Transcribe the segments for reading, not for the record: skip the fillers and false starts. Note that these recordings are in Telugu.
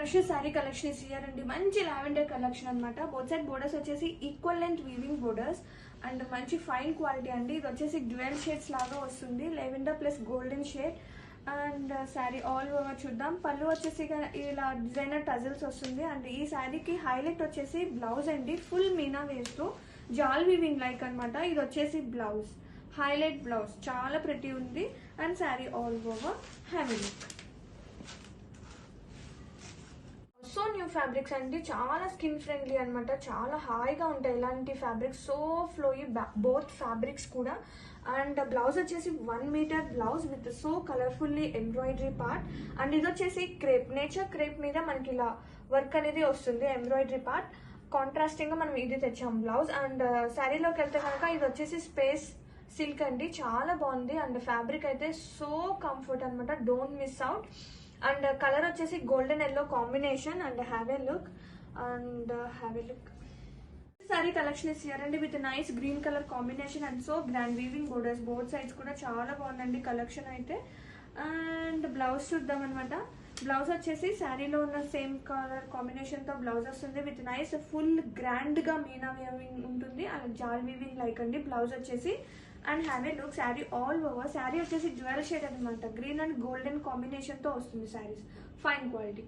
Crush sorry collection is here అండి. మంచి లావెండర్ కలెక్షన్ అనమాట. బోత్ సైడ్ బోర్డర్స్ వచ్చేసి equal length weaving borders and మంచి ఫైన్ క్వాలిటీ అండి. ఇది వచ్చేసి డ్యూయల్ షేడ్స్ లాగా వస్తుంది, lavender plus golden shade. And sari all over చూద్దాం. పళ్ళు వచ్చేసి ఇలా డిజైనర్ టజల్స్ వస్తుంది. అండ్ ఈ శారీకి హైలైట్ వచ్చేసి బ్లౌజ్ అండి. ఫుల్ మీనా వేస్తూ జాల్ వీవింగ్ లైక్ అనమాట. ఇది వచ్చేసి బ్లౌజ్, హైలైట్ బ్లౌజ్ చాలా ప్రెటీ ఉంది. And sari all over heavy look. So new fabrics అండి, చాలా స్కిన్ ఫ్రెండ్లీ అనమాట. చాలా హాయిగా ఉంటాయి ఇలాంటి fabrics. So flowy both fabrics కూడా. అండ్ బ్లౌజ్ వచ్చేసి 1 meter blouse with so colourfully embroidery part. And ఇది వచ్చేసి క్రేప్, నేచర్ క్రేప్ మీద మనకి ఇలా వర్క్ అనేది వస్తుంది, ఎంబ్రాయిడరీ పార్ట్. కాంట్రాస్టింగ్ గా మనం ఇది తెచ్చాం బ్లౌజ్. అండ్ శారీలోకి వెళ్తే కనుక ఇది వచ్చేసి స్పేస్ సిల్క్ అండి, చాలా బాగుంది. అండ్ ఫ్యాబ్రిక్ అయితే సో కంఫర్ట్ అనమాట, don't miss out. And colour వచ్చేసి golden yellow combination. And have a look. Sari collection is here అండి with nice green colour combination and so grand weaving borders. Both sides కూడా చాలా బాగుందండి కలెక్షన్ అయితే. అండ్ బ్లౌజ్ చూద్దాం అనమాట. బ్లౌజ్ వచ్చేసి శారీలో ఉన్న సేమ్ కలర్ కాంబినేషన్ తో బ్లౌజ్ వస్తుంది విత్ నైస్ ఫుల్ గ్రాండ్ గా మీనా వీవింగ్ ఉంటుంది అండ్ జాల్ వీవింగ్ లైక్ అండి బ్లౌజ్ వచ్చేసి. And have a look. Sari all over. Sari వచ్చేసి జ్యువెల్ షేడ్ అనమాట, గ్రీన్ అండ్ గోల్డెన్ కాంబినేషన్ తో వస్తుంది saris, fine quality.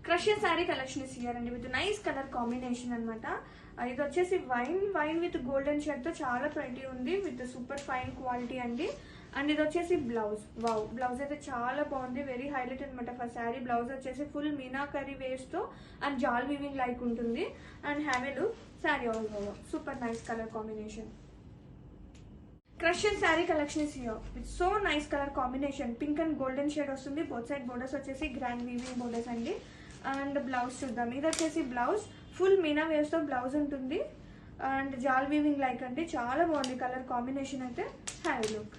Crush sari collection is here అండి విత్ నైస్ కలర్ కాంబినేషన్ అనమాట. ఇది వచ్చేసి వైన్ విత్ గోల్డెన్ షేడ్ తో చాలా ప్రెటీ ఉంది విత్ సూపర్ ఫైన్ క్వాలిటీ అండి. అండ్ ఇది వచ్చేసి బ్లౌజ్. వావ్, బ్లౌజ్ అయితే చాలా బాగుంది, వెరీ హైలైట్ అనమాట ఫర్ శారీ. బ్లౌజ్ వచ్చేసి ఫుల్ మీనాకరీ వేవ్స్ తో అండ్ జాల్ వీవింగ్ లైక్ ఉంటుంది. And have a look. Sari all over super nice colour combination. Crush sari collection is here with so nice colour combination. Pink and golden shade వస్తుంది. బోత్ సైడ్ బోర్డర్స్ వచ్చేసి గ్రాండ్ వీవింగ్ బోర్డర్స్ అండి. అండ్ బ్లౌజ్ చూద్దాం. ఇది వచ్చేసి బ్లౌజ్, ఫుల్ మీనా వేవ్స్ తో బ్లౌజ్ ఉంటుంది అండ్ జాల్ వీవింగ్ లైక్ అండి, చాలా బాగుంది కలర్ కాంబినేషన్ అయితే. Have a look.